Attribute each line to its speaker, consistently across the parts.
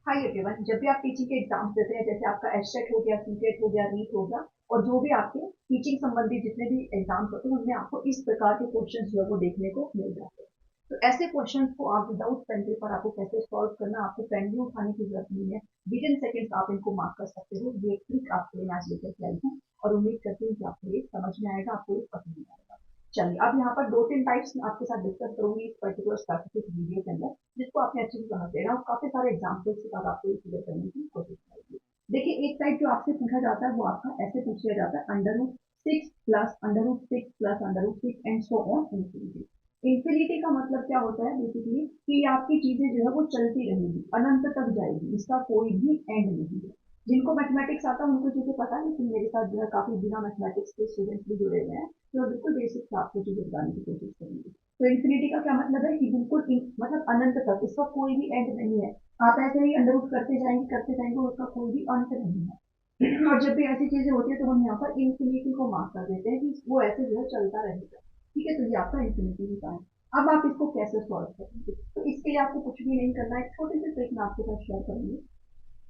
Speaker 1: Hi everyone, जब भी आप टीचिंग के एग्जाम्स देते हैं, जैसे आपका एचटेट हो गया, सीटेट हो गया, नीट हो गया, और जो भी आपके टीचिंग संबंधी जितने भी एग्जाम्स होते हैं उनमें आपको इस प्रकार के क्वेश्चंस जो है वो देखने को मिल जाते हैं। तो ऐसे क्वेश्चंस को आप विदाउट पेन पेपर आपको कैसे सॉल्व करना, आपको पेन भी उठाने की जरूरत नहीं है। विद इन सेकेंड्स आप इनको मार्क कर सकते हो। ये ट्रिक आपके लिए मैच लेकर के आई हूँ और उम्मीद करती हूँ कि आपको ये समझ में आएगा, आपको ये पसंद भी आएगा। चलिए, अब यहाँ पर दो तीन टाइप्स आपके साथ डिस्कस करूंगी इस पर्टिकुलर स्पेसिफिक वीडियो के अंदर, जिसको आपने अच्छे से समझ लेना और काफी सारे एग्जाम्पल्स के साथ आपको क्लियर करने की कोशिश करेंगे। देखिए, एक टाइप जो आपसे पूछा जाता है वो आपका ऐसे पूछ लिया जाता है, under root six plus under root six plus under root six and so on infinity. Infinity का मतलब क्या होता है बेसिकली कि आपकी चीजें जो है वो चलती रहेंगी, अनंत तक जाएगी, इसका कोई भी एंड नहीं है। जिनको मैथमेटिक्स आता है उनको चीजें पता है, लेकिन मेरे साथ जो है काफी बिना मैथमेटिक्स के स्टूडेंट्स भी जुड़े हुए हैं, तो बिल्कुल बेसिक से आपको चीजें बताने की कोशिश करेंगे। तो इन्फिनिटी का क्या मतलब है कि बिल्कुल मतलब अनंत तक, इसका कोई भी एंड नहीं है। आप ऐसे ही अंडर रूट करते जाएंगे और उसका कोई भी अंत नहीं है। और जब भी ऐसी चीजें होती है तो हम यहाँ पर इन्फिनिटी को मार्क कर देते हैं कि वो ऐसे जो है चलता रहेगा। ठीक है, तो ये आपका इन्फिनिटी होता है। अब आप इसको कैसे सॉल्व करेंगे, तो इसके लिए आपको कुछ भी नहीं करना है, छोटे से ट्रिक मैं आपके साथ शेयर करूंगी।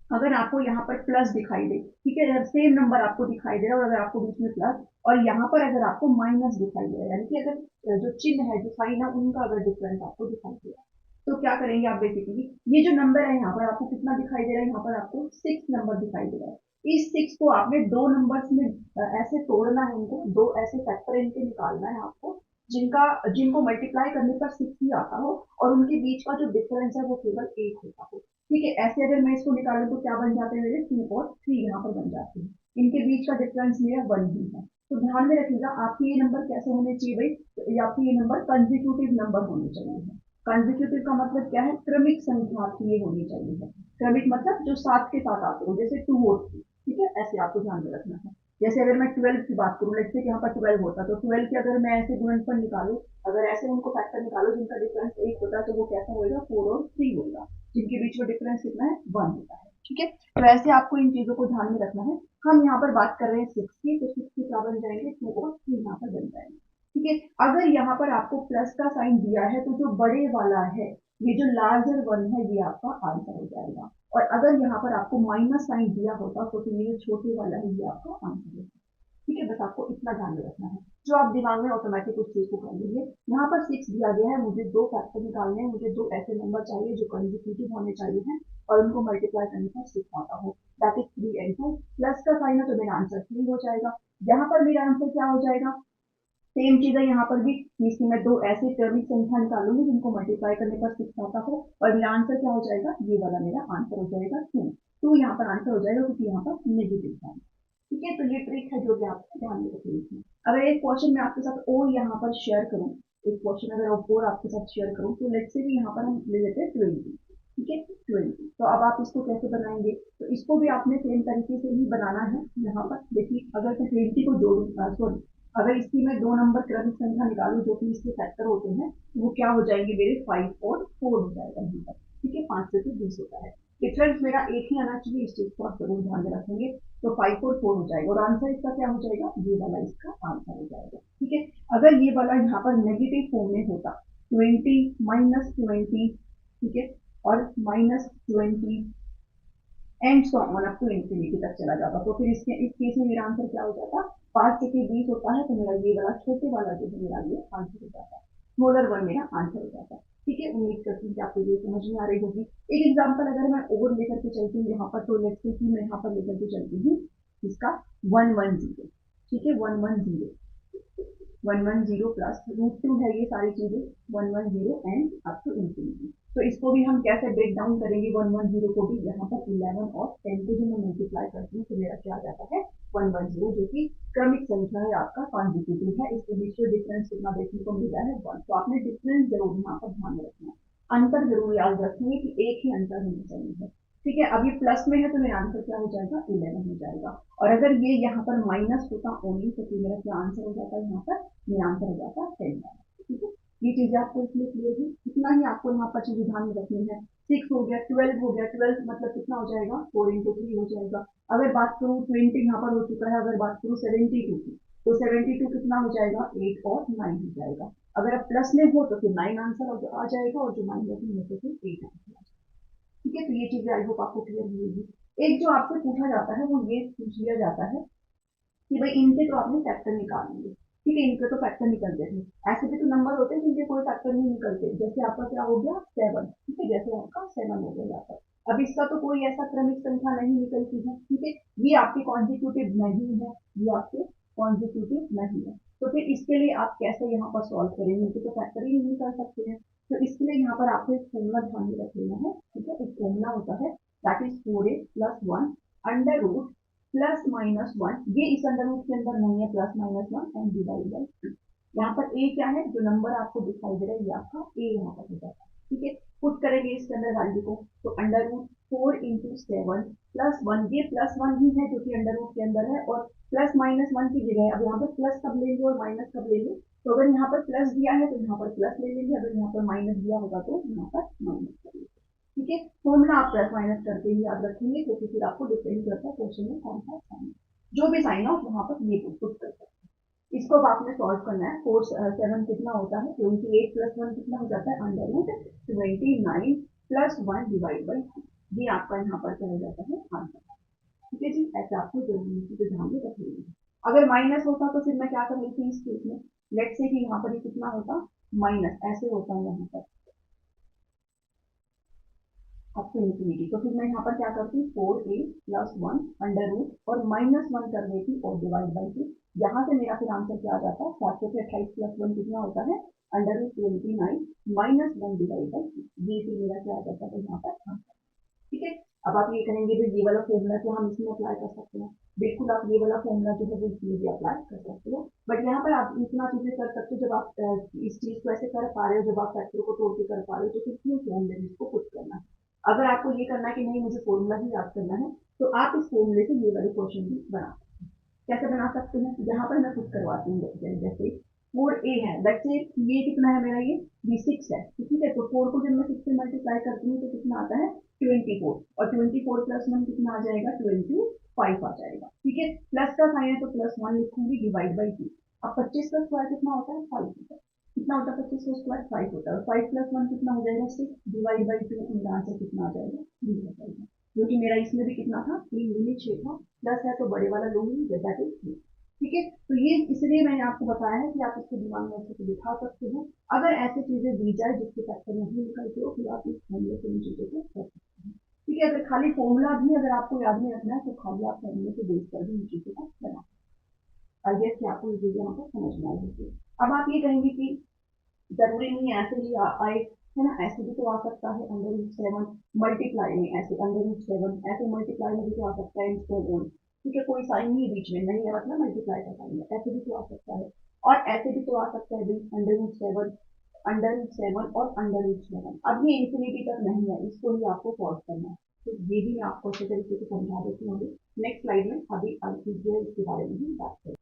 Speaker 1: अगर आपको यहाँ पर प्लस दिखाई दे, ठीक है, अगर सेम नंबर आपको दिखाई दे रहा है और अगर आपको बीच में प्लस और यहाँ पर अगर आपको माइनस दिखाई दे रहा है, यानी कि अगर जो चिन्ह है, जो साइन है, उनका अगर डिफरेंस आपको दिखाई दे रहा है, तो क्या करेंगे आप बेसिकली, ये जो नंबर है यहाँ पर आपको कितना दिखाई दे रहा है, यहाँ पर आपको सिक्स नंबर दिखाई दे रहा है। इस सिक्स को आपने दो नंबर्स में ऐसे तोड़ना है, इनको दो ऐसे फैक्टर इनके निकालना है आपको, जिनका जिनको मल्टीप्लाई करने पर सिक्स ही आता हो और उनके बीच का जो डिफरेंस है वो केवल एक होता हो। ठीक है, ऐसे अगर मैं इसको निकालूं तो क्या बन जाते हैं मेरे, टू और थ्री यहाँ पर बन जाते हैं। इनके बीच का डिफरेंस मेरा वन ही है। तो ध्यान में रखिएगा, आपके ये नंबर कैसे होने चाहिए भाई, तो आपके ये नंबर कंजिक्यूटिव नंबर होने चाहिए। कंजिक्यूटिव का मतलब क्या है, क्रमिक संख्या आपकी ये होनी चाहिए। क्रमिक मतलब जो साथ के साथ आते हो, जैसे टू और थ्री। ठीक है, ऐसे आपको ध्यान में रखना है। जैसे अगर मैं 12 की बात करूँ, लेट्स से यहाँ पर 12 होता, तो 12 के अगर मैं ऐसे गुणनफल निकालूं, अगर ऐसे उनको फैक्टर निकालो जिनका डिफरेंस एक होता है, तो वो कैसा होगा, फोर और थ्री होगा, जिनके बीच में डिफरेंस कितना है, वन होता है। ठीक है, तो ऐसे आपको इन चीजों को ध्यान में रखना है। हम यहाँ पर बात कर रहे हैं सिक्स की, तो सिक्स की क्या बन जाएंगे, टू और थ्री यहाँ पर बन जाएंगे। ठीक है, अगर यहाँ पर आपको प्लस का साइन दिया है तो जो बड़े वाला है, ये जो लार्जर वन है, ये आपका आंसर हो जाएगा। और अगर यहाँ पर आपको माइनस साइन दिया होता तो फिर ये जो छोटे वाला है ये आपका आंसर होता। ठीक है, बस आपको इतना ध्यान में रखना है, जो आप दिमाग में ऑटोमेटिक उस चीज को कर लेंगे। यहाँ पर सिक्स दिया गया है, मुझे दो फैक्टर निकालने हैं, मुझे दो ऐसे नंबर चाहिए जो कंजिक्यूटिव होने चाहिए हैं और उनको मल्टीप्लाई करने पर सिक्स आता हो, that is three and two. Plus का साइन है तो मेरा आंसर थ्री हो जाएगा। यहाँ पर मेरा आंसर क्या हो जाएगा, सेम चीज है यहाँ पर भी, इसकी मैं दो ऐसे क्रमिक संख्या निकालूंगी जिनको मल्टीप्लाई करने पर सिक्स आता हो, और मेरा आंसर क्या हो जाएगा, ये वाला मेरा आंसर हो जाएगा टू। टू यहाँ पर आंसर हो जाएगा क्योंकि यहाँ पर नेगेटिव साइन। ठीक है, तो ये ट्रिक है जो कि आपको ध्यान में रखनी है। अगर एक क्वेश्चन मैं आपके साथ और यहाँ पर शेयर करूँ, एक क्वेश्चन अगर और आपके साथ शेयर करूँ, तो लेट्स से भी यहाँ पर हम ले लेते हैं 20। ठीक है, 20, तो अब आप इसको कैसे बनाएंगे, तो इसको भी आपने सेम तरीके से ही बनाना है। यहाँ पर देखिए, अगर मैं 20 को जोड़ू, सॉरी, अगर इसकी मैं दो नंबर क्रमिक संख्या निकालू जो कि इसके फैक्टर होते हैं, तो वो क्या हो जाएंगे मेरे, फाइव और फोर हो जाएगा यहाँ पर। ठीक है, 5 से तो 20 होता है, डिफरेंस मेरा एक ही आना चाहिए, इस चीज को आप जरूर ध्यान में रखेंगे। तो फाइव और फोर हो जाएगा और आंसर इसका क्या हो जाएगा, ये वाला इसका आंसर हो जाएगा। ठीक है, अगर ये वाला यहाँ पर नेगेटिव फॉर्म में होता, 20 माइनस 20, ठीक है, और minus 20 and so on up to infinity तक चला जाता, तो फिर इसके इस केस में मेरा आंसर क्या हो जाता, 5 से 20 होता है, तो मेरा ये वाला छोटे वाला जो है मेरा ये आंसर हो जाता है, स्मॉलर वन मेरा आंसर हो जाता है। ठीक है, उम्मीद करती हूँ कि आपको ये समझ में आ रही होगी। एक एग्जाम्पल अगर मैं और लेकर के चलती हूँ यहाँ पर, तो लेट्स से कि मैं यहाँ पर लेकर के चलती हूँ इसका 110। ठीक है, 110, 110 प्लस रूट टू है, ये सारी चीजें 110 एंड अप टू इंफिनिटी। तो इसको भी हम कैसे ब्रेक डाउन करेंगे, 110 को भी यहाँ पर 11 और 10 को जो मैं मल्टीप्लाई करती हूँ तो मेरा क्या आ जाता है, 110, जो कि क्रमिक संख्या है, आपका कॉन्जिक्यूटिव है। इसके बीच में डिफरेंस कितना देखने को मिला है, वन। तो आपने डिफरेंस जरूर यहाँ पर ध्यान में रखना है, अंतर जरूर याद रखेंगे कि एक ही अंतर होना चाहिए। ठीक है, अब ये प्लस में है तो मेरा आंसर क्या हो जाएगा, 11 हो जाएगा। और अगर ये यहाँ पर माइनस होता ओनली, तो फिर मेरा क्या आंसर हो जाता है, यहाँ पर मेरा आंसर हो जाता है 10। ठीक है, ये चीजें आपको इसलिए क्लियर हुई, इतना ही आपको यहाँ पर चीजें ध्यान में रखनी है। 6 हो गया, 12 हो गया, 12 मतलब कितना हो जाएगा, 4 into 3 हो जाएगा। अगर बात करूँ 20 यहाँ पर हो चुका है, अगर बात करूँ 72 की, तो 72 कितना हो जाएगा, 8 और 9 हो जाएगा। अगर आप प्लस में हो तो फिर 9 आंसर आ जाएगा, और जो माइनस में हो तो फिर 8 आंसर आ जाएगा। ठीक है, तो ये चीजें आई होप आपको क्लियर होगी। एक जो आपसे पूछा जाता है वो ये पूछ लिया जाता है कि भाई इनके तो आपने फैक्टर निकालेंगे, ठीक है, इनके तो फैक्टर निकलते थे, ऐसे भी तो नंबर होते हैं जिनके कोई फैक्टर नहीं निकलते, जैसे आपका क्या हो गया 7, ठीक है, जैसे आपका 7 हो गया यहाँ पर। अब इसका तो कोई ऐसा क्रमिक संख्या नहीं निकलती है, ठीक है, ये आपकी कॉन्जिक्यूटिव नहीं है, ये आपके कॉन्जिक्यूटिव नहीं है, तो फिर इसके लिए आप कैसे यहाँ पर सॉल्व करेंगे, इनके तो फैक्टर ही नहीं निकल सकते हैं। तो इसके लिए यहाँ पर आपको एक फॉर्मूला ध्यान में रख लेना है, ठीक है, एक फॉर्मूला होता है that is 4a + 1 under root +-1, ये इस अंडर रूट के अंदर नहीं है, +-1 एंड डिवाइड बाई 2। यहाँ पर ए क्या है, जो नंबर आपको दिखाई दे रहा है ये आपका ए यहाँ पर हो जाता है, ठीक है, पुट करेंगे इसके अंदर वैल्यू को, तो अंडर रूट 4 × 7 + 1, ये +1 ही है जो कि अंडर रूट के अंदर है, और +-1 की जगह अब यहाँ पर प्लस कब लेंगे और माइनस कब लेंगे, तो अगर यहाँ पर प्लस दिया है तो यहाँ पर प्लस ले लेंगे, अगर यहाँ पर माइनस दिया होगा तो यहाँ पर माइनस कर लेंगे, ठीक है, फॉर्मूला आप प्लस माइनस करके ही याद रखेंगे, क्योंकि फिर आपको डिपेंड करता है क्वेश्चन में कौन सा साइन, जो भी साइन हो वहां पर ये पुट कर सकते हैं। इसको अब आपने सॉल्व करना है, 4 7 कितना होता है 28 + 1 कितना हो जाता है अंडर रूट 29 + 1 डिवाइड बाई 2, ये आपका यहाँ पर क्या हो जाता है आंसर, ठीक है जी, ऐसे आपको जरूरी चीजें ध्यान में रखनी है। अगर माइनस होता तो फिर मैं क्या कर लेती इस केस में, लेट से कि यहाँ पर ये कितना होता माइनस, ऐसे होता है यहाँ पर अप टू इंफिनिटी, तो फिर मैं यहाँ पर क्या करती 4a + 1 अंडर रूट और -1 कर देती और डिवाइड बाई 2, यहाँ से मेरा फिर आंसर क्या आ जाता है 728 + 1 कितना होता है अंडर रूट 29 -1 डिवाइड बाई 2, ये फिर मेरा क्या आ जाता है यहाँ पर आंसर, ठीक है। अब आप ये कहेंगे भी ये वाला फॉर्मूला तो हम इसमें अप्लाई कर सकते हैं, बिल्कुल आप ये वाला फॉर्मूला जो है वो इसमें भी अप्लाई कर सकते हो, बट यहाँ पर आप इतना चीजें कर सकते हो जब आप इस चीज को ऐसे कर पा रहे हो, जब आप फैक्टर को तोड़ के कर पा रहे हो तो फिर क्यों फॉर्मूले इसको पुट करना है। अगर आपको ये करना है कि नहीं मुझे फॉर्मूला ही याद करना है, तो आप इस फॉर्मूले से ये वाले क्वेश्चन भी बना सकते हैं। कैसे बना सकते हैं, यहाँ पर मैं पुट करवाती हूँ, जैसे 4a है, वैसे ये कितना है मेरा, ये 6 है, ठीक है, तो 4 को जब मैं 6 से मल्टीप्लाई करती हूँ तो कितना आता है 24, और 24 + 1 कितना आ जाएगा 25 आ जाएगा, ठीक है, प्लस का साइन है तो +1 लिखूंगी डिवाइड बाई 2। अब 25 का स्क्वायर कितना होता है 5 होता है, कितना होता है 25 का स्क्वायर 5 होता है, 5 + 1 कितना हो जाएगा 6 डिवाइड बाई 2, मेरा आंसर कितना आ जाएगा 3 हो जाएगा, क्योंकि मेरा इसमें भी कितना था 3 दूनी 6 था, प्लस है तो बड़े वाला लूंगी दैट इज 3, ठीक है, तो ये इसलिए मैंने आपको बताया है कि आप इसको दिमाग में अच्छे से दिखा सकते हो, अगर ऐसी चीजें दी जाए जिसके फैक्टर नहीं निकलते हो फिर आप इस फॉर्मूले से इन चीजों को कर सकते हैं, ठीक है, अगर खाली फॉर्मूला भी अगर आपको याद में रखना है तो खाली आप फॉर्मूले से बेस कर भी इन चीजों को बना, आई गेस कि आपको ये चीजें यहाँ पर समझ में आएगी। अब आप ये कहेंगे कि जरूरी नहीं है ऐसे ही आए, है ना, ऐसे भी तो आ सकता है अंडर रूट 7 मल्टीप्लाई में, ऐसे अंडर रूट 7 ऐसे मल्टीप्लाई में भी तो आ सकता है इसको ओन, ठीक है, कोई साइन नहीं बीच में नहीं है, मतलब मल्टीप्लाई का साइन है, ऐसे भी तो आ सकता है, और ऐसे भी तो आ सकता है भाई अंडर रूट 7 और अंडर रूट 7, अब ये इंफिनिटी तक नहीं है, इसको ही आपको सॉल्व करना है, तो ये भी मैं आपको अच्छे तरीके से समझा देती हूँ नेक्स्ट स्लाइड में, अभी इसके बारे में ही बात करें।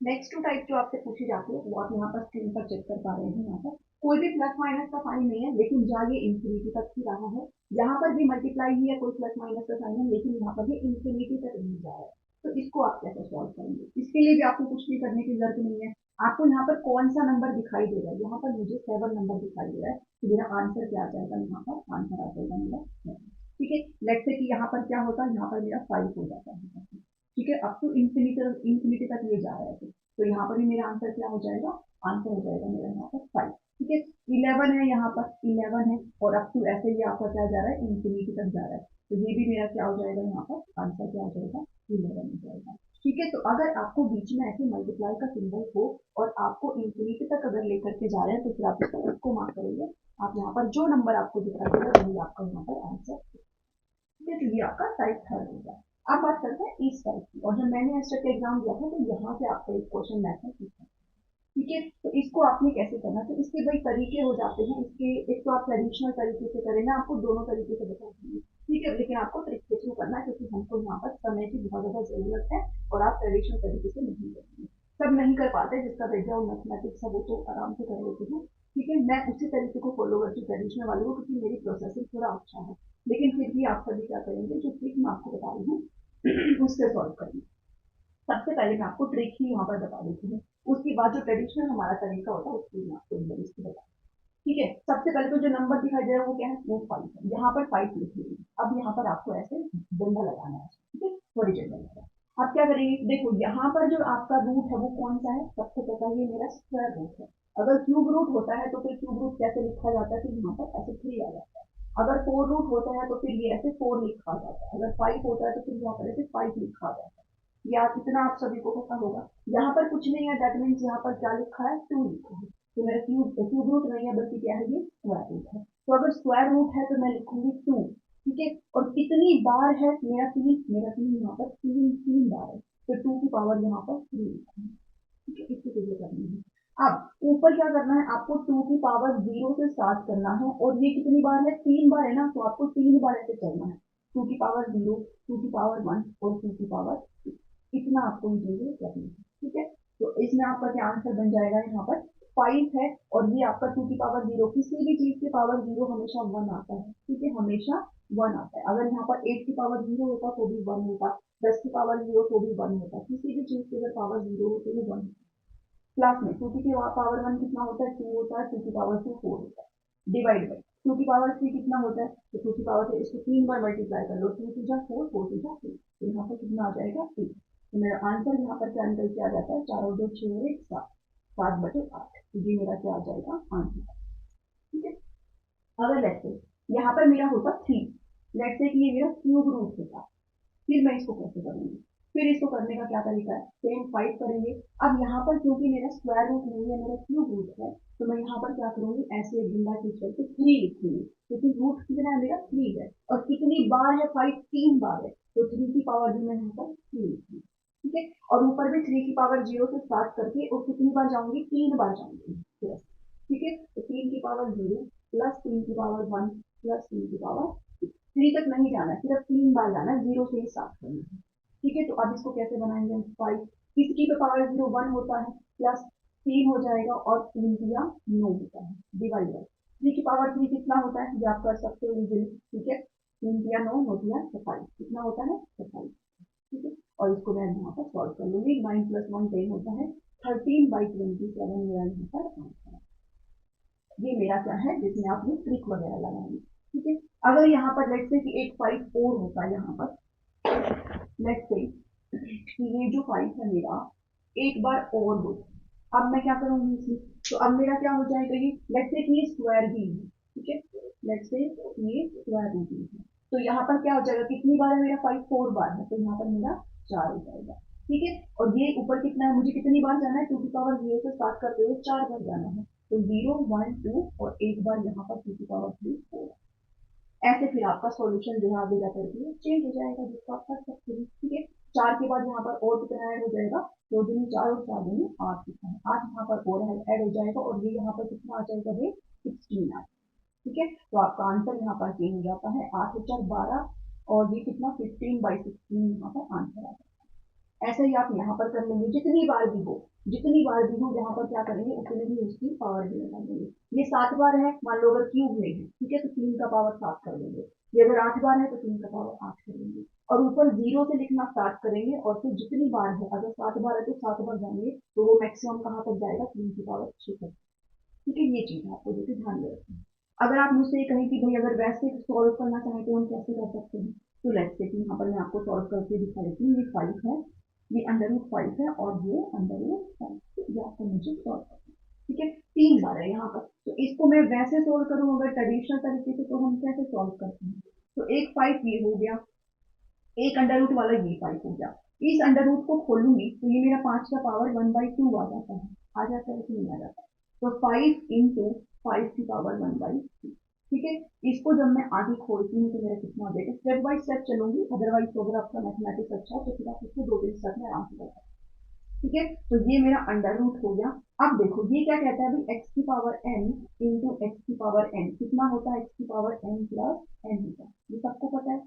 Speaker 1: नेक्स्ट टू टाइप जो आपसे पूछी जाती है वो आप यहाँ पर स्क्रीन पर चेक कर पा रहे हैं, यहाँ पर कोई भी प्लस माइनस का साइन नहीं है, लेकिन जहाँ ये इंफिनिटी तक ही रहा है, यहाँ पर भी मल्टीप्लाई ही है, कोई प्लस माइनस का साइन है, लेकिन यहाँ पर ये इंफिनिटी तक नहीं जा रहा है, तो इसको आप कैसे सॉल्व करेंगे, इसके लिए भी आपको कुछ भी करने की जरूरत नहीं है, आपको यहाँ पर कौन सा नंबर दिखाई दे रहा है, यहाँ पर मुझे 7 नंबर दिखाई दे रहा है, तो मेरा आंसर क्या आ जाएगा, यहाँ पर आंसर आ जाएगा मेरा 7, ठीक है, लेट्स से कि यहाँ पर क्या होता है, यहाँ पर मेरा 5 हो जाता है, ठीक है, अप टू इंफिनिटी तक ये जा रहा है, तो यहाँ पर भी मेरा आंसर क्या हो जाएगा, आंसर हो जाएगा मेरा यहाँ पर 5, ठीक है, 11 है, यहाँ पर 11 है, और अप टू ऐसे ही आपका क्या जा रहा है इंफिनिटी तक जा रहा है, तो ये भी मेरा क्या हो जाएगा, यहाँ पर आंसर क्या हो जाएगा 11 हो जाएगा, ठीक है, तो अगर आपको बीच में ऐसे मल्टीप्लाई का सिंबल हो और आपको इंफिनिटी तक अगर लेकर के जा रहे हैं तो फिर आप इसको मार्क करेंगे, आप यहाँ पर जो नंबर आपको दिखाई देगा वही आपका यहाँ पर आंसर, ठीक है, तो ये आपका टाइप 3 होगा। अब बात करते हैं इस टाइप की, और जब मैंने एस्टेट का एग्जाम दिया था तो यहाँ से आपका एक क्वेश्चन मैथ में पूछा, ठीक है, तो इसको आपने कैसे करना, तो इसके भाई तरीके हो जाते हैं, इसके एक तो आप ट्रेडिशनल तरीके से करें, मैं आपको दोनों तरीके से बता दूंगी, ठीक है, लेकिन आपको ट्रिक के थ्रू करना है क्योंकि हमको यहाँ पर समय की बहुत ज्यादा जरूरत है, और आप ट्रेडिशनल तरीके से नहीं करेंगे, सब नहीं कर पाते, जिसका बैकग्राउंड मैथमेटिक्स है वो तो आराम से कर लेते हैं, ठीक है, मैं उसी तरीके को फॉलो करती हूँ ट्रेडिशनल वाले को, क्योंकि मेरी प्रोसेसिंग थोड़ा अच्छा है, लेकिन फिर भी आप सभी क्या करेंगे, जो ट्रिक मैं आपको बता रही हूँ उससे सॉल्व करेंगे। सबसे पहले मैं आपको ट्रिक ही यहाँ पर बता देती हूँ, उसके बाद जो ट्रेडिशनल हमारा तरीका होता है उसको मैं आपको इसकी बता, ठीक है, सबसे पहले तो जो नंबर दिखाई दे रहा है वो क्या है, वो 5 है, यहाँ पर 5 लिख लीजिए, अब यहाँ पर आपको ऐसे डंडा लगाना है, ठीक है, हॉरिजॉन्टल लगा। अब क्या करेंगे, देखो यहाँ पर जो आपका रूट है वो कौन सा है, सबको पता है ये मेरा स्क्वायर रूट है। अगर क्यूब रूट होता है तो फिर क्यूब रूट कैसे लिखा जाता है, फिर यहाँ पर ऐसे 3 आ जाता है। अगर 4 रूट होता है तो फिर ये ऐसे 4 लिखा जाता है। अगर 5 होता है तो फिर यहाँ पर ऐसे 5 लिखा जाता है। या इतना आप सभी को पता होगा। यहाँ पर कुछ नहीं है, दैट मीन्स यहाँ पर क्या लिखा है, 2 लिखा है। तो मेरा क्यूब रूट नहीं है बल्कि क्या है, ये स्क्वायर रूट है। तो अगर स्क्वायर रूट है तो मैं लिखूंगी 2, ठीक है। और कितनी बार है, मेरा तीन यहाँ पर तीन तीन बार है। तो 2 की पावर यहाँ पर 3 लिखा है, ठीक है। इसकी चीजें करनी है। अब ऊपर क्या करना है, आपको 2 की पावर 0 से स्टार्ट करना है। और ये कितनी बार है, 3 बार है ना, तो आपको 3 बार ऐसे चलना है। 2 की पावर 0, 2 की पावर 1 और 2 की पावर 2। इतना आपको ये चीजें करनी है, ठीक है। तो इसमें आपका क्या आंसर बन जाएगा, यहाँ पर 5 है। और ये आपका 2 की पावर 0, किसी भी चीज की पावर 0 हमेशा 1 आता है, ठीक है, हमेशा 1 आता है। अगर यहाँ पर 8 की पावर 0 होता तो भी 1 होता, 10 की पावर 0 तो भी 1 होता, किसी भी चीज की अगर पावर 0 हो तो वो 1 होता। क्लास में 2 की पावर 1 कितना होता है, 2 होता है। 2 की पावर 2 4 होता है। डिवाइड बाई 2 की पावर 3 कितना होता है, तो 2 की पावर 3 इसको 3 बार मल्टीप्लाई कर लो, 2 टू जा 4, 4 टू जा 3, तो यहाँ पर कितना आ जाएगा 8। तो मेरा आंसर यहाँ पर क्या निकल के आ जाता है, 4 और 2 6 और 1 7, 7/8। तो ये मेरा क्या आ जाएगा आंसर, ठीक है। अगर लेट्स से यहाँ पर मेरा होता 3, लेट्स से कि ये मेरा क्यूब रूट होता, फिर मैं इसको कैसे करूंगी, फिर इसको करने का क्या तरीका है, सेम 5 करेंगे। अब यहाँ पर क्योंकि मेरा स्क्वायर रूट नहीं है, मेरा क्यूब रूट है, तो मैं यहाँ पर क्या करूंगी, ऐसे एक डंडा खींच करके 3 लिखूंगी, क्योंकि रूट कितना है मेरा 3 है। और कितनी बार है 5, 3 बार है, तो 3 की पावर भी मैं यहाँ पर 3 लिखूंगी, ठीक है। और ऊपर भी 3 की पावर 0 से स्टार्ट करके और कितनी बार जाऊंगी, 3 बार जाऊंगी प्लस, ठीक है। तो 3 की पावर 0 प्लस 3 की पावर 1 प्लस 3 की पावर 3 तक नहीं जाना है, सिर्फ 3 बार जाना है, 0 से ही स्टार्ट करना है, ठीक है। तो अब इसको कैसे बनाएंगे, 5 किसकी पे पावर 0 1 होता है, प्लस 3 हो जाएगा और 3 दिया 9 होता है, डिवाइड बाई 3 की पावर 3 कितना होता है, ये आप कर सकते हो इजीली, ठीक है। 3 दिया 9, 9 दिया 27, कितना होता है 27, ठीक है। और इसको मैं यहाँ पर सॉल्व कर लूंगी, 9 प्लस 1 10 होता है, 13/27 मेरा यहाँ पर आंसर है। ये मेरा क्या है, जिसमें आप ये ट्रिक वगैरह लगाएंगे, ठीक है। अगर यहाँ पर लेट्स से कि एक 5 और होता है, यहाँ पर लेट्स से कि ये जो 5 है मेरा एक बार और हो, अब मैं क्या करूंगी इसमें, तो अब मेरा क्या हो जाएगा, ये लेट्स से कि ये स्क्वायर भी है, ठीक है। लेट्स से ये स्क्वायर रूट भी है, तो यहाँ पर क्या हो जाएगा, कितनी बार है मेरा 5, 4 बार है, तो यहाँ पर मेरा 4 हो जाएगा, ठीक है। और ये ऊपर कितना है, मुझे कितनी बार जाना है, 2 की पावर 0 से स्टार्ट करते हुए 4 बार जाना है, तो 0 1 2 और एक बार यहाँ पर 2 की पावर 3 4। ऐसे फिर आपका सॉल्यूशन जो है आगे जाकर के चेंज हो जाएगा, जिसको आप कर सकते हैं, ठीक है। 4 के बाद यहाँ पर और कितना ऐड हो जाएगा, 2 दूनी 4 और 4 दूनी 8 कितना है, 8 यहाँ पर और ऐड हो जाएगा, और ये यहाँ पर कितना आ जाएगा, ये 16 आ, ठीक है। तो आपका आंसर यहाँ पर चेंज हो जाता है, 8 और 4 12, और ये कितना 15/16 यहाँ पर आंसर आ जाएगा। ऐसा ही आप यहाँ पर कर लेंगे, जितनी बार भी हो, जितनी बार भी हो यहाँ पर क्या करेंगे, उतने भी उसकी पावर भी लगा देंगे। ये 7 बार है, मान लो अगर क्यूब में है, ठीक है, तो 3 का पावर 7 कर देंगे। ये अगर 8 बार है तो 3 का पावर 8 कर देंगे, और ऊपर 0 से लिखना स्टार्ट करेंगे, और फिर जितनी बार है, अगर 7 बार है तो 7 बार जाएंगे, तो वो मैक्सिमम कहाँ तक जाएगा, 3 की पावर 6 तक, ठीक है। ये चीज आपको जो ध्यान में रखना है। अगर आप मुझसे ये कहें कि भाई अगर वैसे सॉल्व करना चाहें तो हम कैसे कर सकते हैं, तो लेट्स से कि यहाँ पर मैं आपको सॉल्व करके दिखा देती हूँ। ये 5 है, ये अंडर रूट 5 है, और ये अंडर रूट 5, ये आपको मुझे सॉल्व करना है, ठीक है। 3 बार है यहाँ पर, तो इसको मैं वैसे सोल्व करूँ अगर ट्रेडिशनल तरीके से, तो हम कैसे सॉल्व करते हैं, तो एक 5 ये हो गया, एक अंडर रूट वाला ये 5 हो गया। इस अंडर रूट को खोलूंगी तो ये मेरा 5 का पावर 1/2 आ जाता है, आ जाता है कि नहीं आ जाता, तो 5 इंटू 5 की पावर 1/2, ठीक है। इसको जब मैं आगे खोलती हूँ तो मेरा कितना आ जाएगा, स्टेप बाय स्टेप चलूंगी, अदरवाइज तो अगर आपका मैथमेटिक्स अच्छा है तो फिर आप इसको 2-3 स्टेप में आराम से कर सकते हैं, ठीक है। तो ये मेरा अंडर रूट हो गया। अब देखो ये क्या कहता है, भाई एक्स की पावर एन इंटू एक्स की पावर एन कितना होता है, एक्स की पावर एन प्लस एन होता है, ये सबको पता है,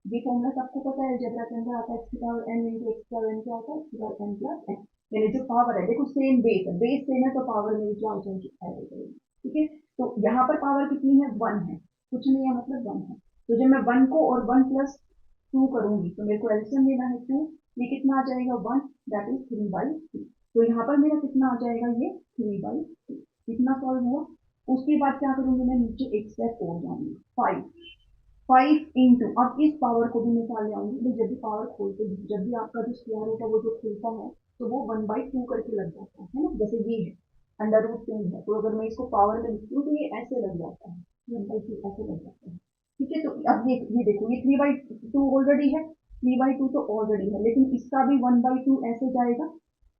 Speaker 1: ये फॉर्मूला सबको पता है, अलजेब्रा के अंदर आता है, एक्स की पावर एन इंटू एक्स की पावर एन क्या होता है, एक्स की पावर एन प्लस एन। यानी जो पावर है, देखो सेम बेस है, बेस सेम है तो पावर में क्या हो जाएगी, ऐड हो जाएगी, ठीक है। तो यहाँ पर पावर कितनी है, 1 है, कुछ नहीं है मतलब 1 है। तो जब मैं 1 को और 1 प्लस 2 करूंगी तो मेरे को एलसीएम लेना है 2, ये कितना आ जाएगा 1, दैट इज 3/3। तो यहाँ पर मेरा कितना आ जाएगा, ये 3/3, कितना सॉल्व हुआ। उसके बाद क्या करूंगी मैं, नीचे एक स्टेप और जाऊंगी, 5 5 इंटू, अब इस पावर को भी निकाल ले आऊंगी भाई, जब भी पावर खोलते हैं, जब भी आपका जो स्क्वायर रूट है वो जो खुलता है तो वो 1/2 करके लग जाता है ना, जैसे ये है √2 है, तो अगर मैं इसको पावर में लिखती हूँ तो ये ऐसे लग जाता है, 1/2 ऐसे लग जाता है। ठीक है, तो अब ये देखो, ये 3/2 ऑलरेडी है, 3/2 तो ऑलरेडी है, लेकिन इसका भी 1/2 ऐसे जाएगा,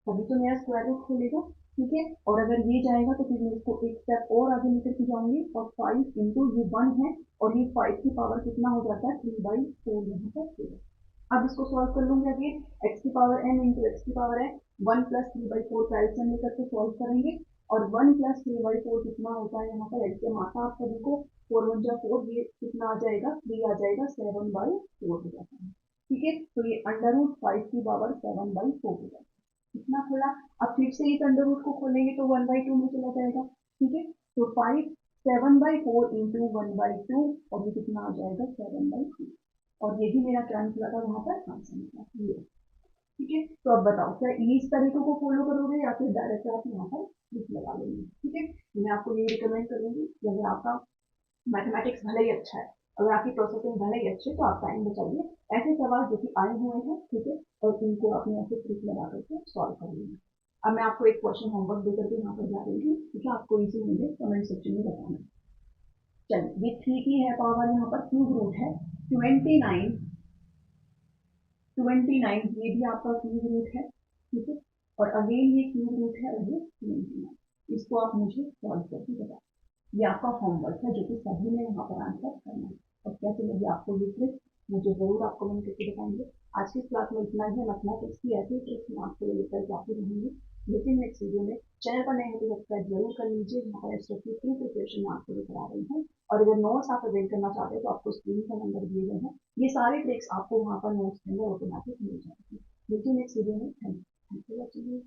Speaker 1: तभी तो मेरा स्क्वायर रूट खुलेगा। ठीक है, और अगर ये जाएगा तो फिर मैं इसको एक स्टेप और आगे लेकर के जाऊंगी, और 5 इंटू ये 1 है, और ये 5 की पावर कितना हो जाता है, 3/4 यहाँ पर होगा। अब इसको सॉल्व कर लूंगी अगेन, एक्स की पावर n इंटू एक्स की पावर है 1 प्लस 3/4 का एल्सियम लेकर के सॉल्व करेंगे, और 1 प्लस 3/4 कितना होता है, यहाँ पर एल्सियम आता है आप सभी को, 4 1 जा 4, ये कितना आ जाएगा, 3 आ जाएगा, 7/4 हो जाता है। ठीक है, तो ये √5 की पावर 7/4 हो जाता है। कितना खुला, अब फिर से इस अंडर रूट को खोलेंगे तो 1/2 में चला जाएगा। ठीक है, तो 7/4 इंटू 1/2, और ये कितना आ जाएगा, 7/2, और ये भी मेरा क्या निकला था वहां पर आंसर निकला ये। ठीक है, तो अब बताओ क्या इस तरीके को फॉलो करोगे या फिर डायरेक्ट आप यहाँ पर लिख लगा लेंगे। ठीक है, तो मैं आपको ये रिकमेंड करूंगी कि अगर आपका मैथमेटिक्स भले ही अच्छा है, अगर आपकी प्रोसेसिंग भले ही अच्छी है, तो आप टाइम बचाइए, ऐसे सवाल जो कि आए हुए हैं, ठीक है, और इनको आपने ऐसे ट्रिक लगा करके सॉल्व कर लेंगे। अब मैं आपको एक क्वेश्चन होमवर्क दे करके यहाँ पर जा रही हूँ, ठीक है, आपको इसी मुझे कमेंट सेक्शन में बताना। चलिए, ये 3 की है पावर, यहाँ पर क्यूब रूट है 29, 29 ये भी आपका क्यूब रूट है। ठीक है, और अगेन ये क्यूब रूट है, और ये 29, इसको आप मुझे सॉल्व करके बताओ। ये आपका होमवर्क है जो कि सभी ने यहाँ पर आंसर करना है, और कैसे लगी आपको ये ट्रिक मुझे जरूर आप कमेंट करके बताएंगे। आज की क्लास में इतना ही है, मैथमेटिक्स की ऐसी ट्रिक्स मैं आपको लेकर जाती रहूंगी, लेकिन नेक्स्ट वीडियो में चैनल पर नए हैं तो सब्सक्राइब जरूर कर लीजिए, यहाँ पर एक्स्ट्रा की फ्री प्रिपरेशन मैं आपको लेकर आ रही हूँ, और अगर नोट्स आप अवेल करना चाहते हैं तो आपको स्क्रीन पर नंबर दिए गए हैं, ये सारे ट्रिक्स आपको वहाँ पर नोट्स के अंदर ऑटोमेटिक मिल जाएंगे। लेकिन नेक्स्ट वीडियो में थैंक यू।